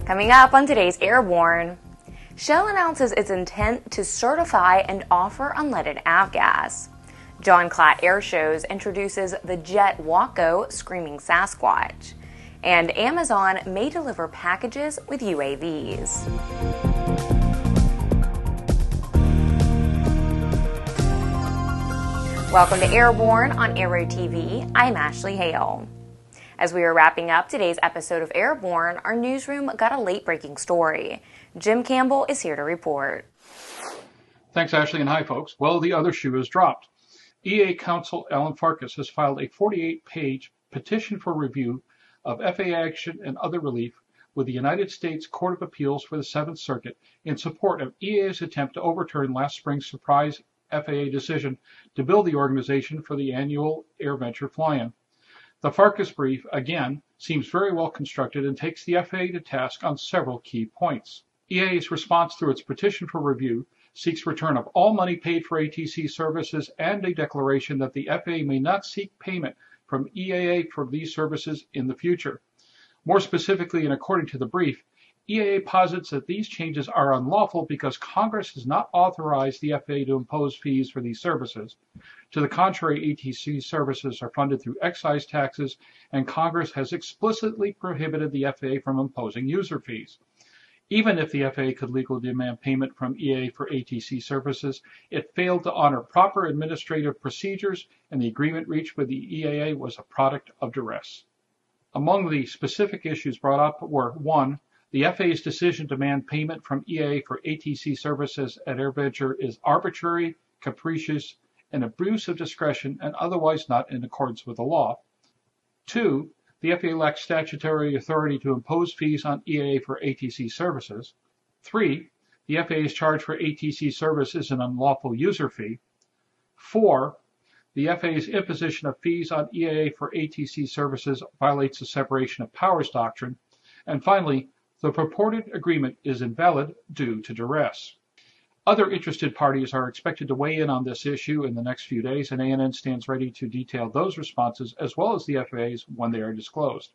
Coming up on today's Airborne, Shell announces its intent to certify and offer unleaded avgas. John Klatt Airshows introduces the jet WACO Screamin Sasquatch. And Amazon may deliver packages with UAVs. Welcome to Airborne on Aero-TV. I'm Ashley Hale. As we are wrapping up today's episode of Airborne, our newsroom got a late-breaking story. Jim Campbell is here to report. Thanks, Ashley, and hi, folks. Well, the other shoe has dropped. EAA Counsel Alan Farkas has filed a 48-page petition for review of FAA action and other relief with the United States Court of Appeals for the Seventh Circuit in support of EAA's attempt to overturn last spring's surprise FAA decision to build the organization for the annual AirVenture Fly-In. The Farkas brief, again, seems very well constructed and takes the FAA to task on several key points. EAA's response through its petition for review seeks return of all money paid for ATC services and a declaration that the FAA may not seek payment from EAA for these services in the future. More specifically, and according to the brief, EAA posits that these changes are unlawful because Congress has not authorized the FAA to impose fees for these services. To the contrary, ATC services are funded through excise taxes, and Congress has explicitly prohibited the FAA from imposing user fees. Even if the FAA could legally demand payment from EAA for ATC services, it failed to honor proper administrative procedures, and the agreement reached with the EAA was a product of duress. Among the specific issues brought up were 1. The FAA's decision to demand payment from EAA for ATC services at AirVenture is arbitrary, capricious, an abuse of discretion, and otherwise not in accordance with the law. 2. The FAA lacks statutory authority to impose fees on EAA for ATC services. 3. The FAA's charge for ATC service is an unlawful user fee. 4. The FAA's imposition of fees on EAA for ATC services violates the separation of powers doctrine. And finally, the purported agreement is invalid due to duress. Other interested parties are expected to weigh in on this issue in the next few days, and ANN stands ready to detail those responses as well as the FAA's when they are disclosed.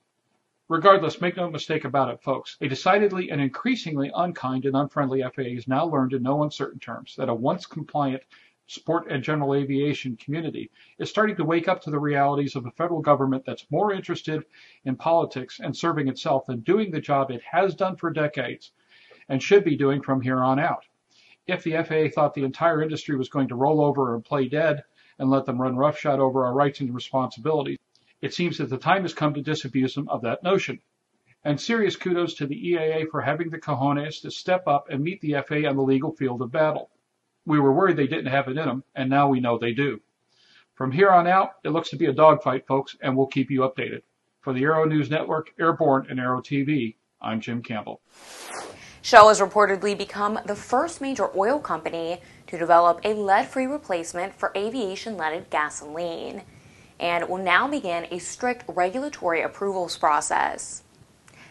Regardless, make no mistake about it, folks. A decidedly and increasingly unkind and unfriendly FAA has now learned in no uncertain terms that a once compliant sport and general aviation community is starting to wake up to the realities of a federal government that's more interested in politics and serving itself than doing the job it has done for decades and should be doing from here on out. If the FAA thought the entire industry was going to roll over and play dead and let them run roughshod over our rights and responsibilities, it seems that the time has come to disabuse them of that notion. And serious kudos to the EAA for having the cojones to step up and meet the FAA on the legal field of battle. We were worried they didn't have it in them, and now we know they do. From here on out, it looks to be a dogfight, folks, and we'll keep you updated. For the Aero-News Network, Airborne, and Aero-TV, I'm Jim Campbell. Shell has reportedly become the first major oil company to develop a lead-free replacement for aviation-leaded gasoline, and will now begin a strict regulatory approvals process.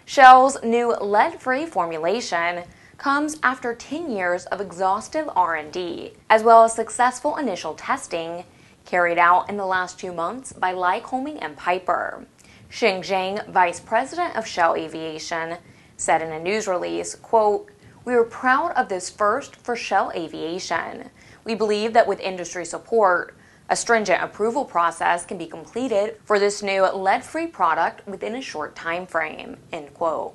Shell's new lead-free formulation comes after 10 years of exhaustive R&D, as well as successful initial testing carried out in the last 2 months by Lycoming and Piper. Xing Zhang, Vice President of Shell Aviation, said in a news release, quote, "We are proud of this first for Shell Aviation. We believe that with industry support, a stringent approval process can be completed for this new lead-free product within a short time frame," end quote.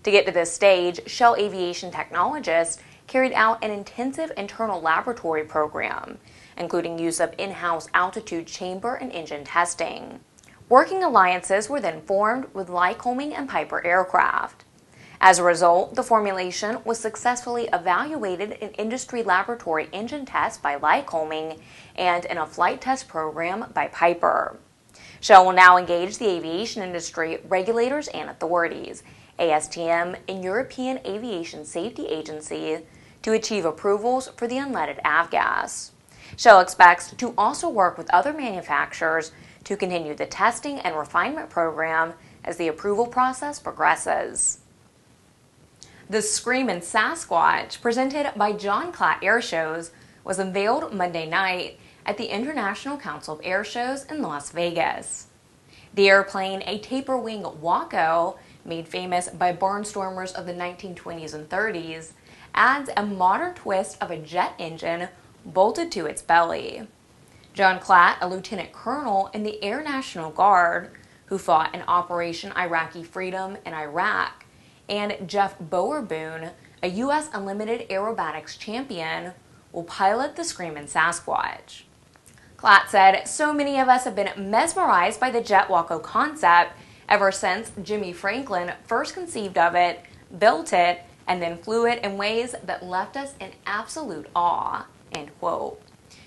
To get to this stage, Shell Aviation technologists carried out an intensive internal laboratory program, including use of in-house altitude chamber and engine testing. Working alliances were then formed with Lycoming and Piper Aircraft. As a result, the formulation was successfully evaluated in industry laboratory engine tests by Lycoming and in a flight test program by Piper. Shell will now engage the aviation industry, regulators and authorities, ASTM and European Aviation Safety Agency, to achieve approvals for the unleaded avgas. Shell expects to also work with other manufacturers to continue the testing and refinement program as the approval process progresses. The Screamin Sasquatch, presented by John Klatt Airshows, was unveiled Monday night at the International Council of Airshows in Las Vegas. The airplane, a Taperwing Waco, made famous by barnstormers of the 1920s and 30s, adds a modern twist of a jet engine bolted to its belly. John Klatt, a lieutenant colonel in the Air National Guard, who fought in Operation Iraqi Freedom in Iraq, and Jeff Bowerboon, a U.S. Unlimited aerobatics champion, will pilot the Screamin Sasquatch. Klatt said, "So many of us have been mesmerized by the jet Waco concept ever since Jimmy Franklin first conceived of it, built it, and then flew it in ways that left us in absolute awe." End quote.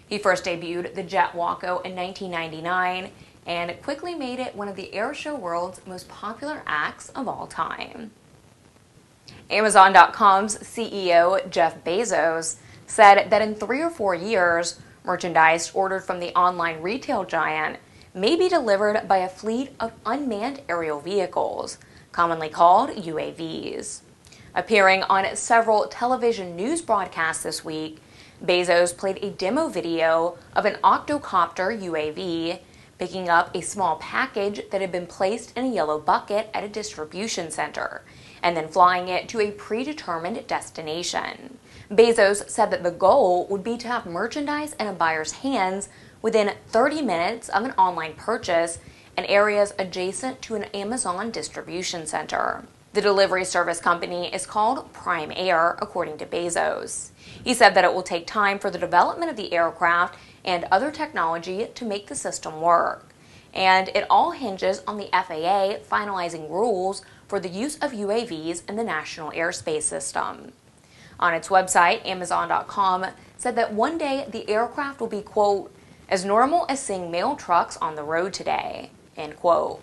He first debuted the jet Waco in 1999 and quickly made it one of the airshow world's most popular acts of all time. Amazon.com's CEO Jeff Bezos said that in 3 or 4 years, merchandise ordered from the online retail giant may be delivered by a fleet of unmanned aerial vehicles, commonly called UAVs. Appearing on several television news broadcasts this week, Bezos played a demo video of an octocopter UAV picking up a small package that had been placed in a yellow bucket at a distribution center, and then flying it to a predetermined destination. Bezos said that the goal would be to have merchandise in a buyer's hands within 30 minutes of an online purchase in areas adjacent to an Amazon distribution center. The delivery service company is called Prime Air, according to Bezos. He said that it will take time for the development of the aircraft and other technology to make the system work, and it all hinges on the FAA finalizing rules for the use of UAVs in the national airspace system. On its website, Amazon.com said that one day the aircraft will be, quote, as normal as seeing mail trucks on the road today, end quote.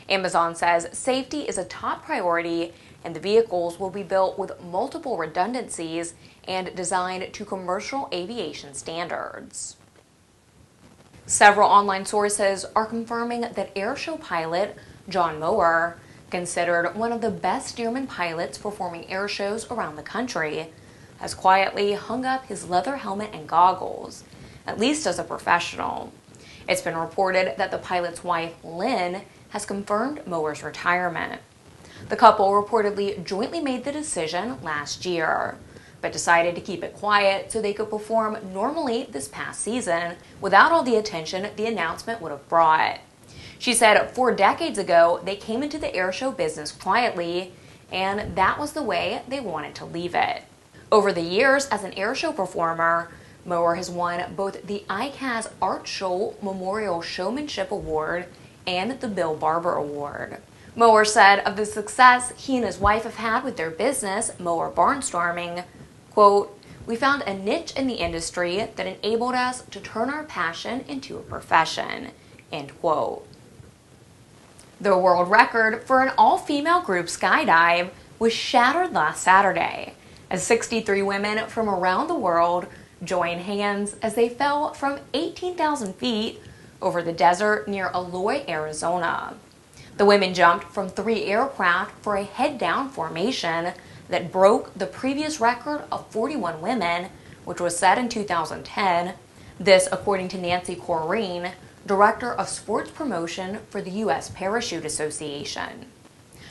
Amazon says safety is a top priority and the vehicles will be built with multiple redundancies and designed to commercial aviation standards. Several online sources are confirming that airshow pilot John Mower, considered one of the best steerman pilots performing airshows around the country, has quietly hung up his leather helmet and goggles, at least as a professional. It's been reported that the pilot's wife, Lynn, has confirmed Mower's retirement. The couple reportedly jointly made the decision last year, but decided to keep it quiet so they could perform normally this past season without all the attention the announcement would have brought. She said 4 decades ago, they came into the airshow business quietly, and that was the way they wanted to leave it. Over the years as an airshow performer, Mower has won both the ICAS Art Scholl Memorial Showmanship Award and the Bill Barber Award. Mower said of the success he and his wife have had with their business, Mower Barnstorming, quote, "We found a niche in the industry that enabled us to turn our passion into a profession," end quote. The world record for an all-female group skydive was shattered last Saturday, as 63 women from around the world joined hands as they fell from 18,000 feet over the desert near Eloy, Arizona. The women jumped from 3 aircraft for a head-down formation that broke the previous record of 41 women, which was set in 2010. This, according to Nancy Corrine, Director of Sports Promotion for the U.S. Parachute Association.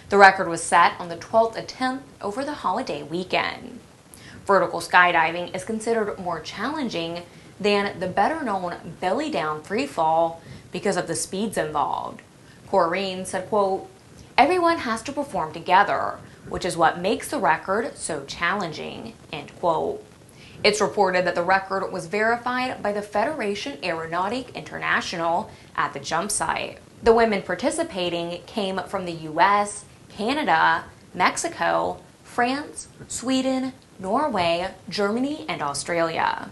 The record was set on the 12th attempt over the holiday weekend. Vertical skydiving is considered more challenging than the better-known belly-down freefall because of the speeds involved. Corrine said, quote, "Everyone has to perform together, which is what makes the record so challenging," end quote. It's reported that the record was verified by the Fédération Aéronautique Internationale at the jump site. The women participating came from the U.S., Canada, Mexico, France, Sweden, Norway, Germany, and Australia.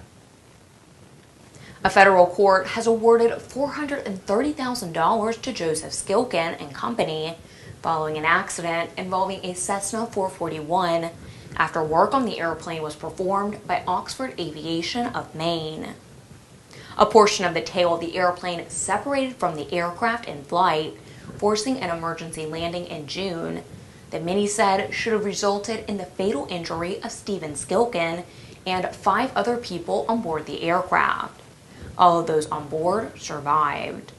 A federal court has awarded $430,000 to Joseph Skilkin and Company following an accident involving a Cessna 441 after work on the airplane was performed by Oxford Aviation of Maine. A portion of the tail of the airplane separated from the aircraft in flight, forcing an emergency landing in June that many said should have resulted in the fatal injury of Stephen Skilkin and 5 other people on board the aircraft. All of those on board survived.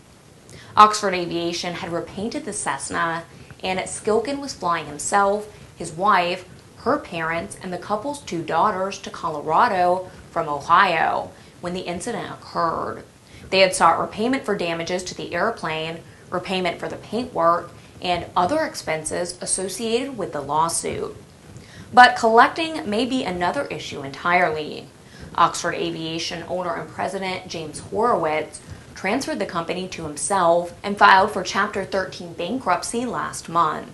Oxford Aviation had repainted the Cessna, and Skilkin was flying himself, his wife, her parents, and the couple's 2 daughters to Colorado from Ohio when the incident occurred. They had sought repayment for damages to the airplane, repayment for the paintwork, and other expenses associated with the lawsuit. But collecting may be another issue entirely. Oxford Aviation owner and president James Horowitz transferred the company to himself and filed for Chapter 13 bankruptcy last month.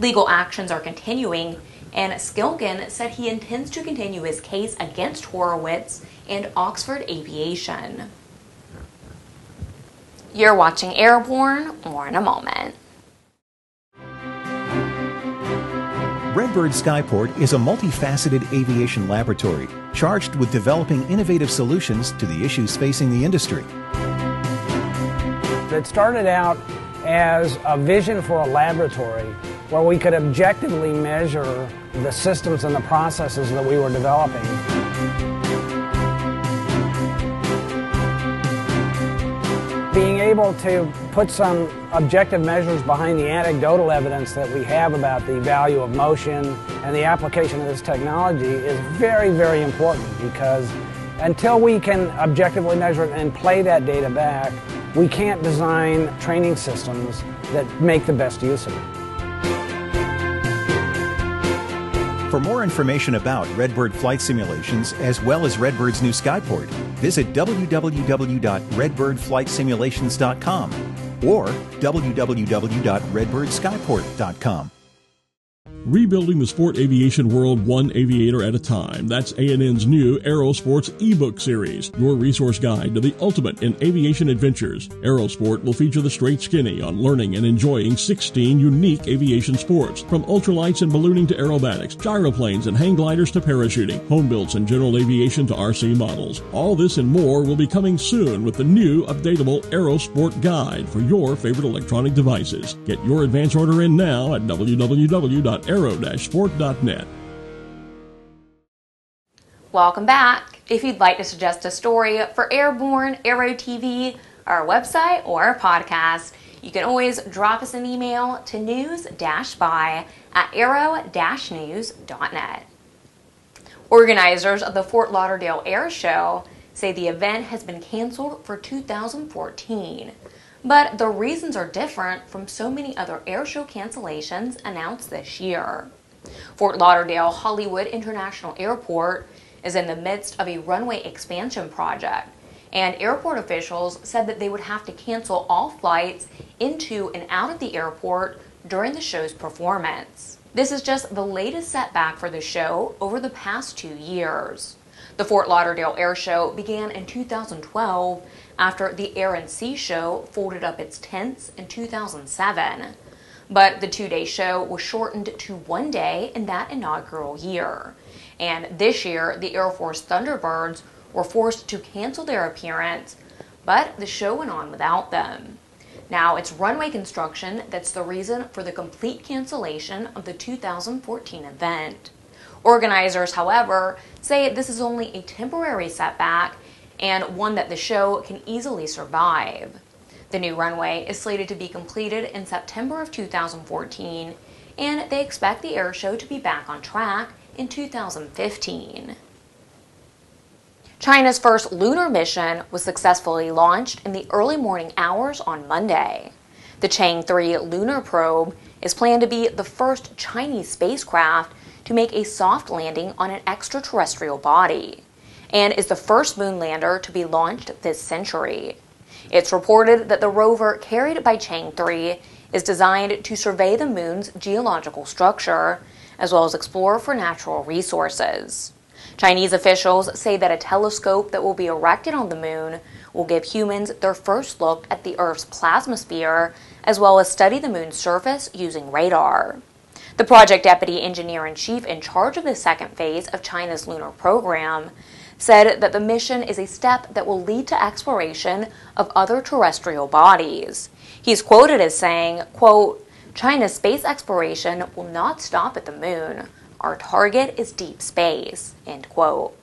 Legal actions are continuing, and Skilkin said he intends to continue his case against Horowitz and Oxford Aviation. You're watching Airborne. More in a moment. Redbird Skyport is a multifaceted aviation laboratory charged with developing innovative solutions to the issues facing the industry. It started out as a vision for a laboratory where we could objectively measure the systems and the processes that we were developing. Being able to put some objective measures behind the anecdotal evidence that we have about the value of motion and the application of this technology is very, very important, because until we can objectively measure it and play that data back, we can't design training systems that make the best use of it. For more information about Redbird flight simulations, as well as Redbird's new Skyport, visit www.redbirdflightsimulations.com or www.redbirdskyport.com. Rebuilding the sport aviation world one aviator at a time. That's A&N's new Aerosports ebook series, your resource guide to the ultimate in aviation adventures. Aerosport will feature the straight skinny on learning and enjoying 16 unique aviation sports, from ultralights and ballooning to aerobatics, gyroplanes and hang gliders to parachuting, home builds and general aviation to RC models. All this and more will be coming soon with the new updatable Aerosport guide for your favorite electronic devices. Get your advance order in now at www.aero-sport.net. Welcome back. If you'd like to suggest a story for Airborne, Aero-TV, our website, or our podcast, you can always drop us an email to news-by@aero-news.net. Organizers of the Fort Lauderdale Air Show say the event has been canceled for 2014. But the reasons are different from so many other airshow cancellations announced this year. Fort Lauderdale Hollywood International Airport is in the midst of a runway expansion project, and airport officials said that they would have to cancel all flights into and out of the airport during the show's performance. This is just the latest setback for the show over the past 2 years. The Fort Lauderdale Air Show began in 2012 after the Air and Sea Show folded up its tents in 2007. But the 2-day show was shortened to 1 day in that inaugural year. And this year, the Air Force Thunderbirds were forced to cancel their appearance, but the show went on without them. Now, it's runway construction that's the reason for the complete cancellation of the 2014 event. Organizers, however, say this is only a temporary setback and one that the show can easily survive. The new runway is slated to be completed in September of 2014, and they expect the air show to be back on track in 2015. China's first lunar mission was successfully launched in the early morning hours on Monday. The Chang'e 3 lunar probe is planned to be the first Chinese spacecraft to make a soft landing on an extraterrestrial body, and is the first moon lander to be launched this century. It's reported that the rover carried by Chang'e 3 is designed to survey the moon's geological structure, as well as explore for natural resources. Chinese officials say that a telescope that will be erected on the moon will give humans their first look at the Earth's plasmasphere, as well as study the moon's surface using radar. The project deputy engineer-in-chief in charge of the second phase of China's lunar program said that the mission is a step that will lead to exploration of other terrestrial bodies. He's quoted as saying, quote, "China's space exploration will not stop at the moon. Our target is deep space," end quote.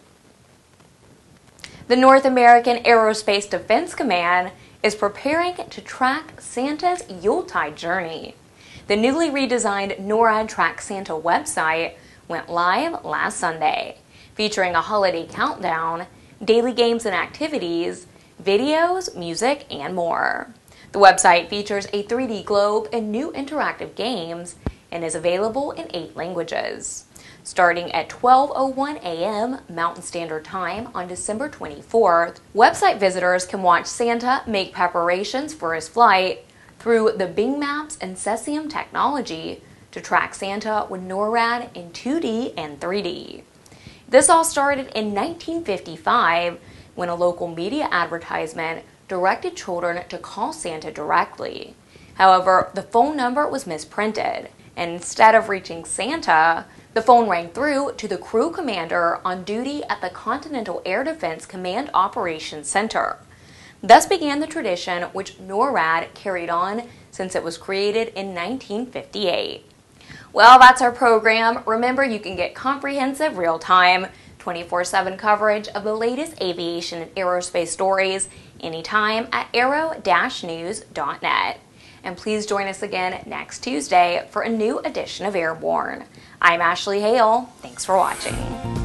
The North American Aerospace Defense Command is preparing to track Santa's Yuletide journey. The newly redesigned NORAD Track Santa website went live last Sunday, featuring a holiday countdown, daily games and activities, videos, music, and more. The website features a 3D globe and new interactive games and is available in 8 languages. Starting at 12:01 a.m. Mountain Standard Time on December 24th, website visitors can watch Santa make preparations for his flight through the Bing Maps and Cesium technology to track Santa with NORAD in 2D and 3D. This all started in 1955 when a local media advertisement directed children to call Santa directly. However, the phone number was misprinted, and instead of reaching Santa, the phone rang through to the crew commander on duty at the Continental Air Defense Command Operations Center. Thus began the tradition which NORAD carried on since it was created in 1958. Well, that's our program. Remember, you can get comprehensive, real-time, 24/7 coverage of the latest aviation and aerospace stories anytime at aero-news.net. And please join us again next Tuesday for a new edition of Airborne. I'm Ashley Hale. Thanks for watching.